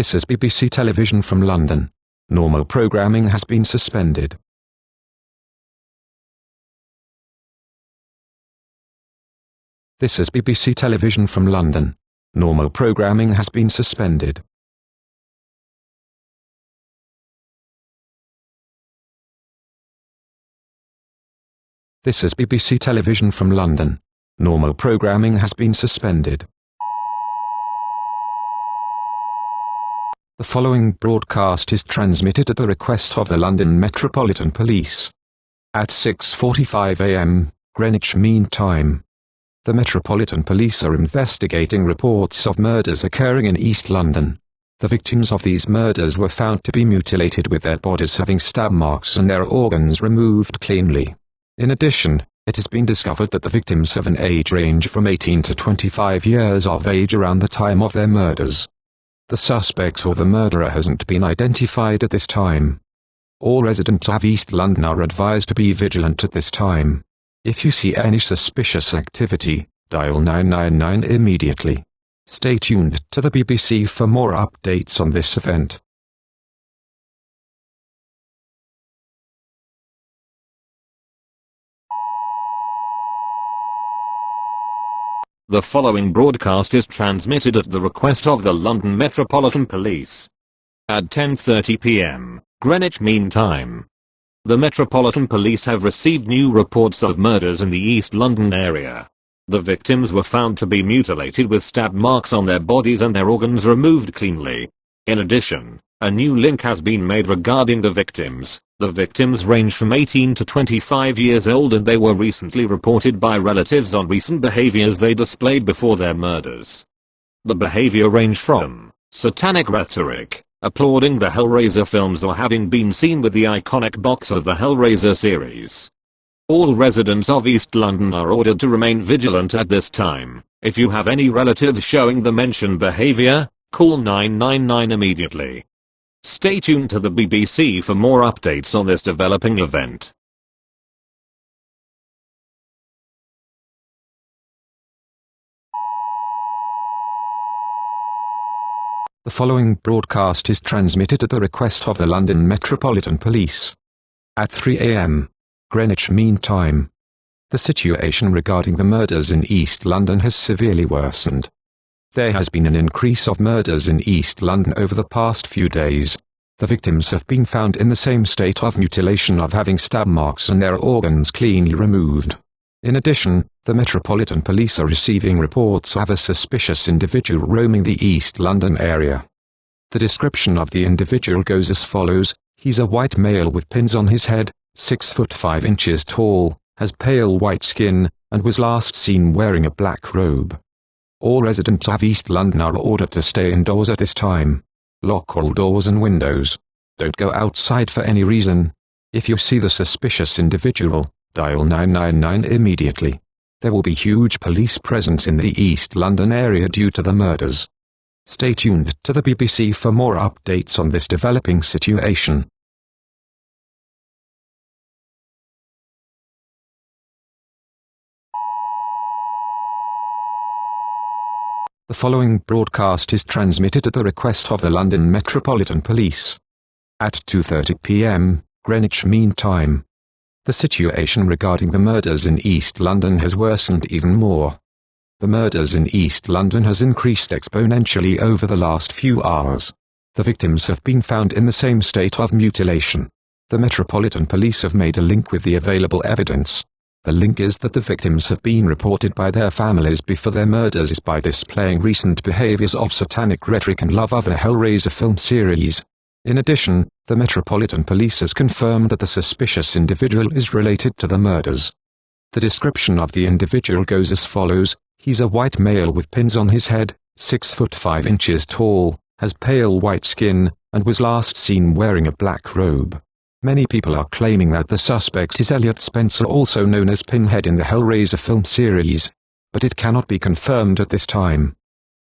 This is BBC Television from London. Normal programming has been suspended. This is BBC Television from London. Normal programming has been suspended. This is BBC Television from London. Normal programming has been suspended. The following broadcast is transmitted at the request of the London Metropolitan Police. At 6:45 a.m., Greenwich Mean Time. The Metropolitan Police are investigating reports of murders occurring in East London. The victims of these murders were found to be mutilated with their bodies having stab marks and their organs removed cleanly. In addition, it has been discovered that the victims have an age range from 18 to 25 years of age around the time of their murders. The suspect or the murderer hasn't been identified at this time. All residents of East London are advised to be vigilant at this time. If you see any suspicious activity, dial 999 immediately. Stay tuned to the BBC for more updates on this event. The following broadcast is transmitted at the request of the London Metropolitan Police. At 10:30 p.m. Greenwich Mean Time. The Metropolitan Police have received new reports of murders in the East London area. The victims were found to be mutilated with stab marks on their bodies and their organs removed cleanly. In addition, a new link has been made regarding the victims. The victims range from 18 to 25 years old and they were recently reported by relatives on recent behaviors they displayed before their murders. The behavior ranged from satanic rhetoric, applauding the Hellraiser films or having been seen with the iconic box of the Hellraiser series. All residents of East London are ordered to remain vigilant at this time. If you have any relatives showing the mentioned behavior, call 999 immediately. Stay tuned to the BBC for more updates on this developing event. The following broadcast is transmitted at the request of the London Metropolitan Police. At 3 a.m. Greenwich Mean Time. The situation regarding the murders in East London has severely worsened. There has been an increase of murders in East London over the past few days. The victims have been found in the same state of mutilation of having stab marks and their organs cleanly removed. In addition, the Metropolitan Police are receiving reports of a suspicious individual roaming the East London area. The description of the individual goes as follows: he's a white male with pins on his head, 6 foot 5 inches tall, has pale white skin, and was last seen wearing a black robe. All residents of East London are ordered to stay indoors at this time. Lock all doors and windows. Don't go outside for any reason. If you see the suspicious individual, dial 999 immediately. There will be huge police presence in the East London area due to the murders. Stay tuned to the BBC for more updates on this developing situation. The following broadcast is transmitted at the request of the London Metropolitan Police. At 2:30 p.m. Greenwich Mean Time. The situation regarding the murders in East London has worsened even more. The murders in East London has increased exponentially over the last few hours. The victims have been found in the same state of mutilation. The Metropolitan Police have made a link with the available evidence. The link is that the victims have been reported by their families before their murders by displaying recent behaviors of satanic rhetoric and love of the Hellraiser film series. In addition, the Metropolitan Police has confirmed that the suspicious individual is related to the murders. The description of the individual goes as follows: he's a white male with pins on his head, 6 foot 5 inches tall, has pale white skin, and was last seen wearing a black robe. Many people are claiming that the suspect is Elliot Spencer, also known as Pinhead in the Hellraiser film series, but it cannot be confirmed at this time.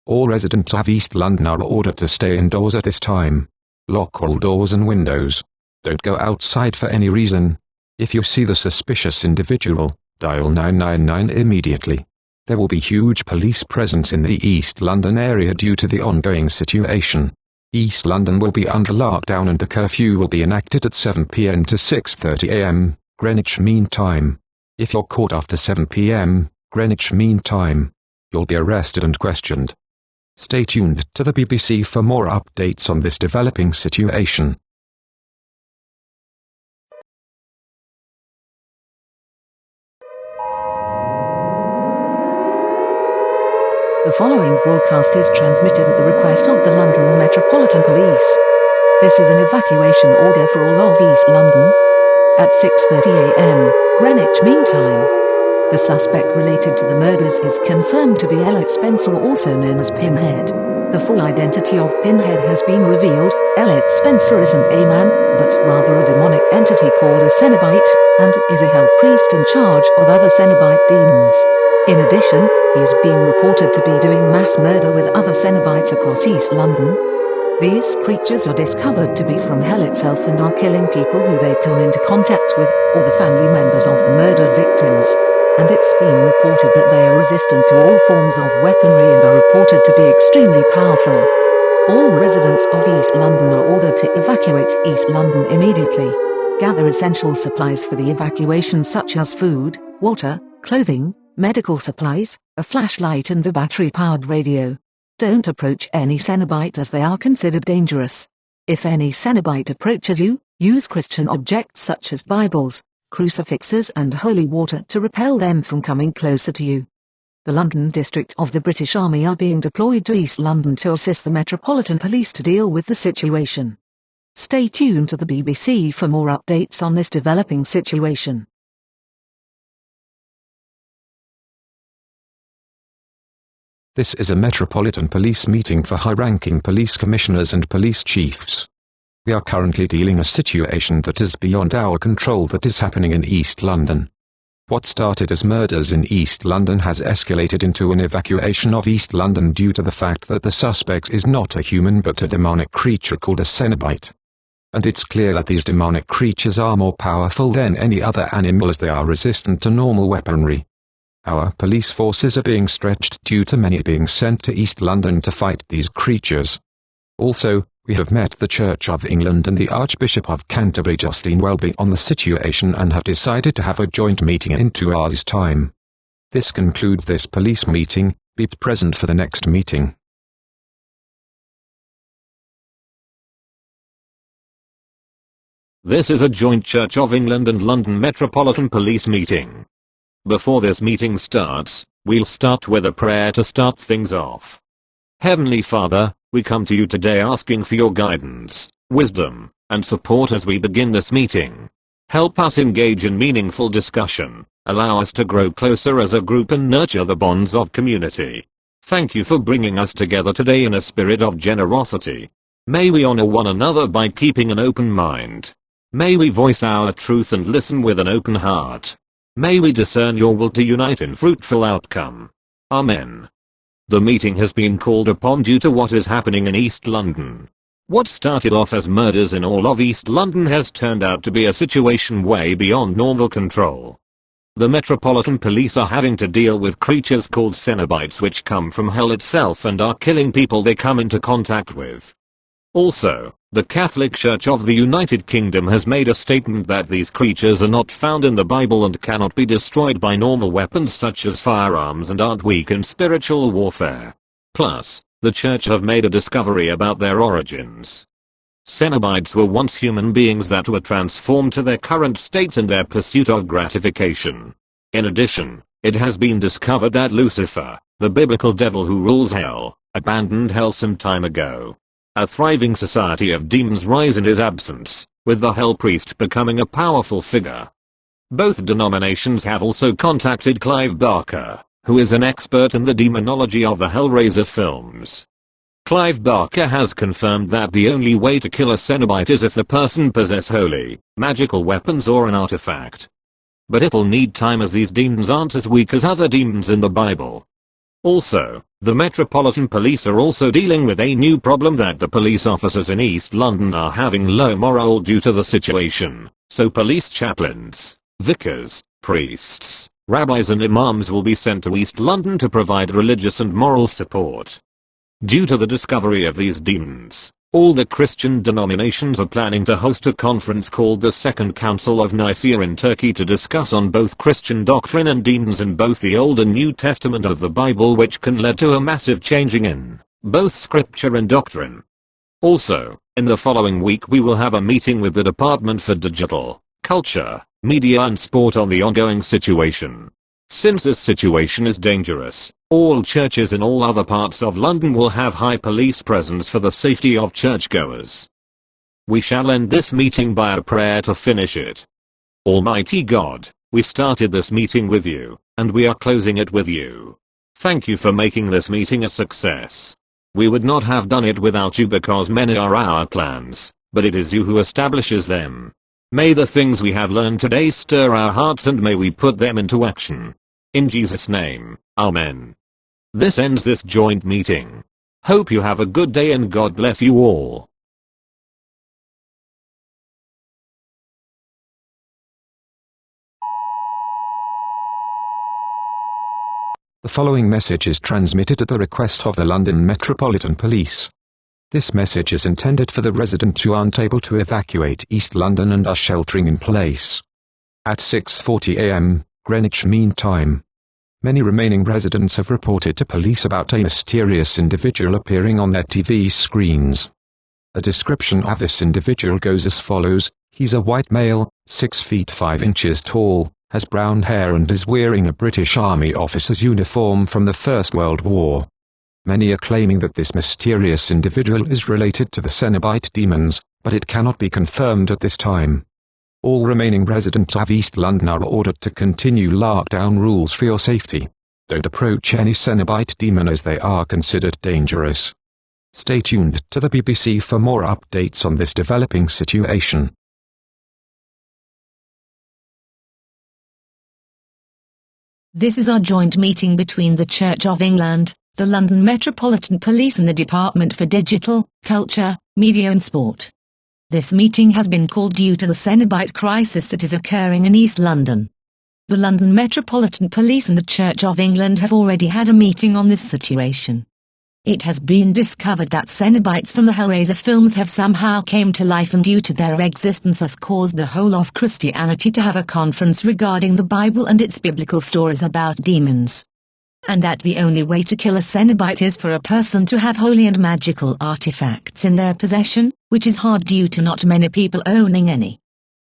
All residents of East London are ordered to stay indoors at this time. Lock all doors and windows. Don't go outside for any reason. If you see the suspicious individual, dial 999 immediately. There will be huge police presence in the East London area due to the ongoing situation. East London will be under lockdown and a curfew will be enacted at 7 p.m. to 6:30 a.m. Greenwich Mean Time. If you're caught after 7 p.m. Greenwich Mean Time, you'll be arrested and questioned. Stay tuned to the BBC for more updates on this developing situation. The following broadcast is transmitted at the request of the London Metropolitan Police. This is an evacuation order for all of East London. At 6:30 a.m. Greenwich Mean Time. The suspect related to the murders is confirmed to be Elliot Spencer, also known as Pinhead. The full identity of Pinhead has been revealed. Elliot Spencer isn't a man, but rather a demonic entity called a Cenobite, and is a hell priest in charge of other Cenobite demons. In addition, he is being reported to be doing mass murder with other Cenobites across East London. These creatures are discovered to be from hell itself and are killing people who they come into contact with, or the family members of the murdered victims. And it's been reported that they are resistant to all forms of weaponry and are reported to be extremely powerful. All residents of East London are ordered to evacuate East London immediately. Gather essential supplies for the evacuation such as food, water, clothing, medical supplies, a flashlight and a battery-powered radio. Don't approach any Cenobite as they are considered dangerous. If any Cenobite approaches you, use Christian objects such as Bibles, crucifixes and holy water to repel them from coming closer to you. The London District of the British Army are being deployed to East London to assist the Metropolitan Police to deal with the situation. Stay tuned to the BBC for more updates on this developing situation. This is a Metropolitan Police meeting for high-ranking police commissioners and police chiefs. We are currently dealing a situation that is beyond our control that is happening in East London. What started as murders in East London has escalated into an evacuation of East London due to the fact that the suspect is not a human but a demonic creature called a Cenobite. And it's clear that these demonic creatures are more powerful than any other animal as they are resistant to normal weaponry. Our police forces are being stretched due to many being sent to East London to fight these creatures. Also, we have met the Church of England and the Archbishop of Canterbury Justin Welby on the situation and have decided to have a joint meeting in 2 hours' time. This concludes this police meeting. Be present for the next meeting. This is a joint Church of England and London Metropolitan Police meeting. Before this meeting starts, we'll start with a prayer to start things off. Heavenly Father, we come to you today asking for your guidance, wisdom, and support as we begin this meeting. Help us engage in meaningful discussion, allow us to grow closer as a group and nurture the bonds of community. Thank you for bringing us together today in a spirit of generosity. May we honor one another by keeping an open mind. May we voice our truth and listen with an open heart. May we discern your will to unite in fruitful outcome. Amen. The meeting has been called upon due to what is happening in East London. What started off as murders in all of East London has turned out to be a situation way beyond normal control. The Metropolitan Police are having to deal with creatures called Cenobites which come from hell itself and are killing people they come into contact with. Also, the Catholic Church of the United Kingdom has made a statement that these creatures are not found in the Bible and cannot be destroyed by normal weapons such as firearms and aren't weak in spiritual warfare. Plus, the Church have made a discovery about their origins. Cenobites were once human beings that were transformed to their current state in their pursuit of gratification. In addition, it has been discovered that Lucifer, the biblical devil who rules hell, abandoned hell some time ago. A thriving society of demons rise in his absence, with the Hell Priest becoming a powerful figure. Both denominations have also contacted Clive Barker, who is an expert in the demonology of the Hellraiser films. Clive Barker has confirmed that the only way to kill a Cenobite is if the person possess holy, magical weapons or an artifact. But it'll need time as these demons aren't as weak as other demons in the Bible. Also, the Metropolitan Police are also dealing with a new problem that the police officers in East London are having low morale due to the situation, so police chaplains, vicars, priests, rabbis and imams will be sent to East London to provide religious and moral support. Due to the discovery of these demons, All the Christian denominations are planning to host a conference called the Second Council of Nicaea in Turkey to discuss on both Christian doctrine and demons in both the Old and New Testament of the Bible, which can lead to a massive changing in both scripture and doctrine. Also, in the following week we will have a meeting with the Department for Digital, Culture, Media and Sport on the ongoing situation. Since this situation is dangerous, all churches in all other parts of London will have high police presence for the safety of churchgoers. We shall end this meeting by a prayer to finish it. Almighty God, we started this meeting with you, and we are closing it with you. Thank you for making this meeting a success. We would not have done it without you because many are our plans, but it is you who establishes them. May the things we have learned today stir our hearts and may we put them into action. In Jesus' name, Amen. This ends this joint meeting. Hope you have a good day and God bless you all. The following message is transmitted at the request of the London Metropolitan Police. This message is intended for the residents who aren't able to evacuate East London and are sheltering in place. At 6:40 a.m., Greenwich Mean Time, many remaining residents have reported to police about a mysterious individual appearing on their TV screens. A description of this individual goes as follows: he's a white male, 6 feet 5 inches tall, has brown hair and is wearing a British Army officer's uniform from the First World War. Many are claiming that this mysterious individual is related to the Cenobite demons, but it cannot be confirmed at this time. All remaining residents of East London are ordered to continue lockdown rules for your safety. Don't approach any Cenobite demon as they are considered dangerous. Stay tuned to the BBC for more updates on this developing situation. This is our joint meeting between the Church of England, the London Metropolitan Police and the Department for Digital, Culture, Media and Sport. This meeting has been called due to the Cenobite crisis that is occurring in East London. The London Metropolitan Police and the Church of England have already had a meeting on this situation. It has been discovered that Cenobites from the Hellraiser films have somehow came to life and due to their existence has caused the whole of Christianity to have a conference regarding the Bible and its biblical stories about demons. And that the only way to kill a Cenobite is for a person to have holy and magical artifacts in their possession, which is hard due to not many people owning any.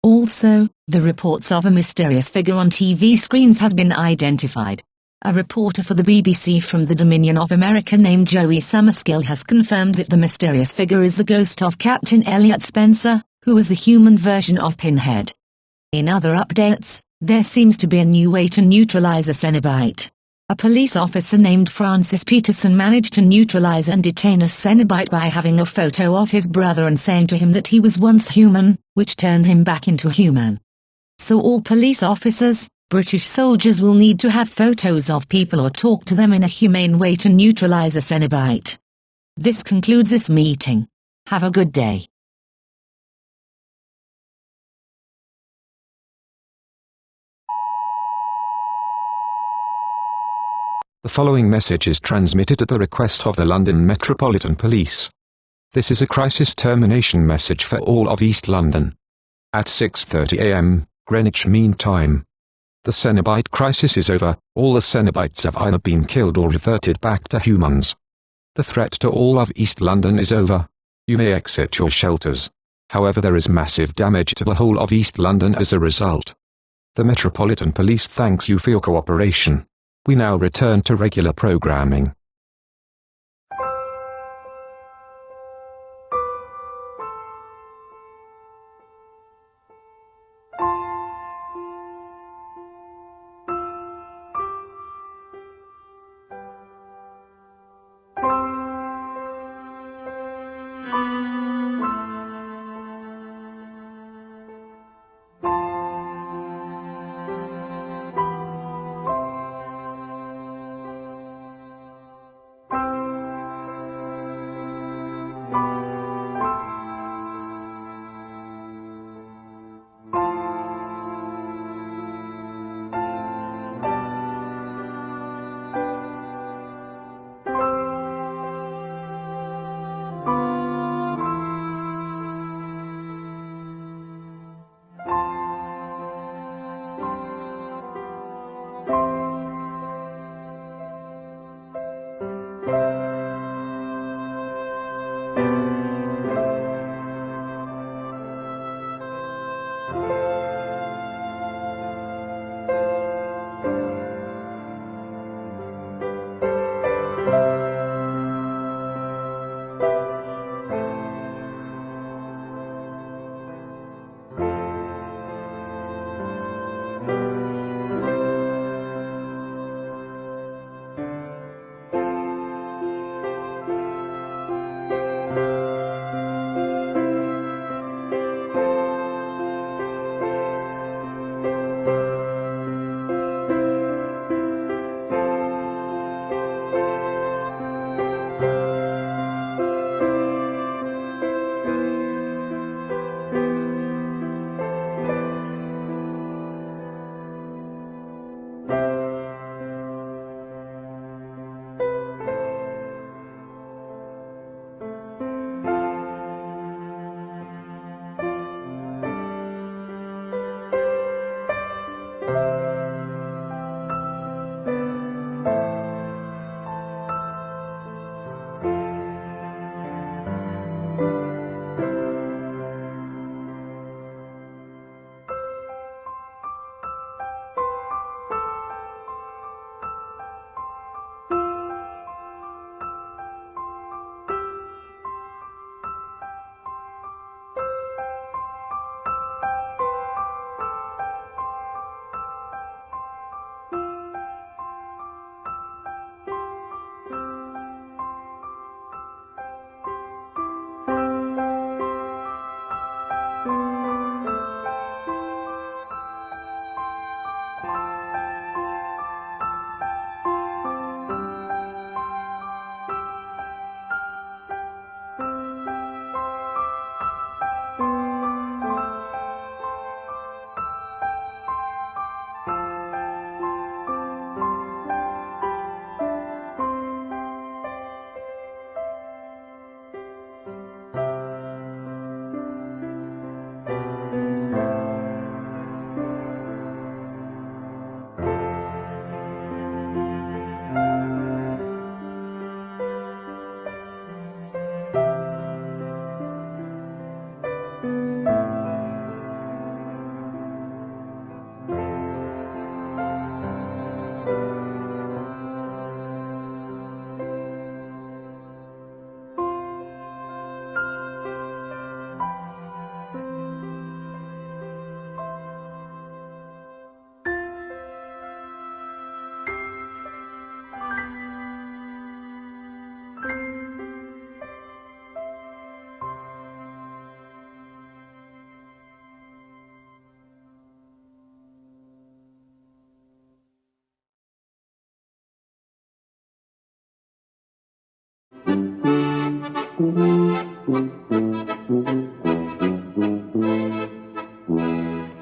Also, the reports of a mysterious figure on TV screens has been identified. A reporter for the BBC from the Dominion of America named Joey Summerskill has confirmed that the mysterious figure is the ghost of Captain Elliot Spencer, who is the human version of Pinhead. In other updates, there seems to be a new way to neutralize a Cenobite. A police officer named Francis Peterson managed to neutralize and detain a Cenobite by having a photo of his brother and saying to him that he was once human, which turned him back into human. So all police officers, British soldiers will need to have photos of people or talk to them in a humane way to neutralize a Cenobite. This concludes this meeting. Have a good day. The following message is transmitted at the request of the London Metropolitan Police. This is a crisis termination message for all of East London. At 6:30 a.m., Greenwich Mean Time, the Cenobite crisis is over. All the Cenobites have either been killed or reverted back to humans. The threat to all of East London is over. You may exit your shelters. However, there is massive damage to the whole of East London as a result. The Metropolitan Police thanks you for your cooperation. We now return to regular programming.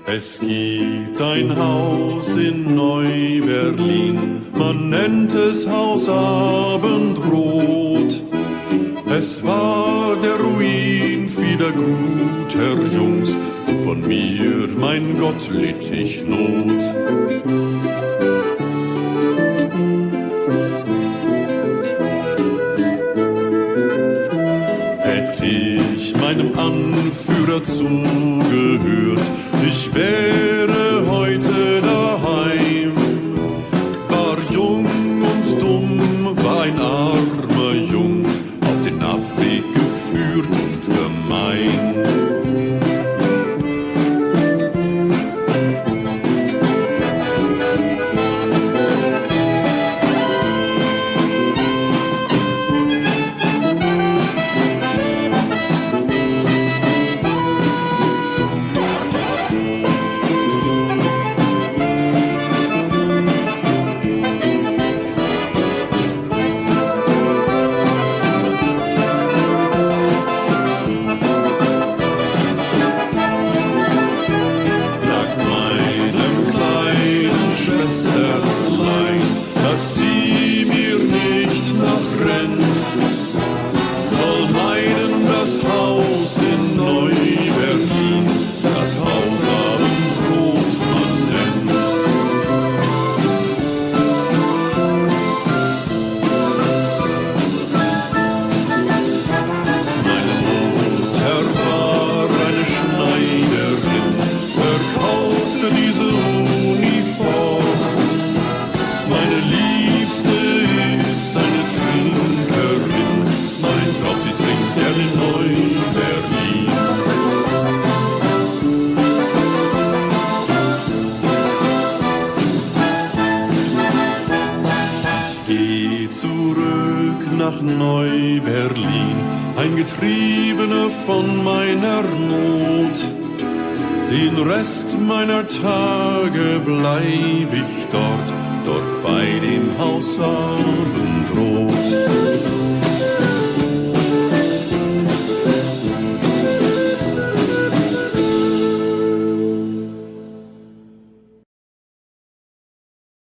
Es gibt ein Haus in Neu-Berlin, man nennt es Haus Abendrot. Es war der Ruin vieler guter Jungs, von mir, mein Gott, litt ich Not. Hätt ich meinem Anführer zugehört, ich wäre heute daheim. War jung und dumm, war ein armer Jung, auf den Abweg geführt und gemein. Nach Neu-Berlin, ein Getriebener von meiner Not. Den Rest meiner Tage bleib ich dort bei dem Haus Abendrot.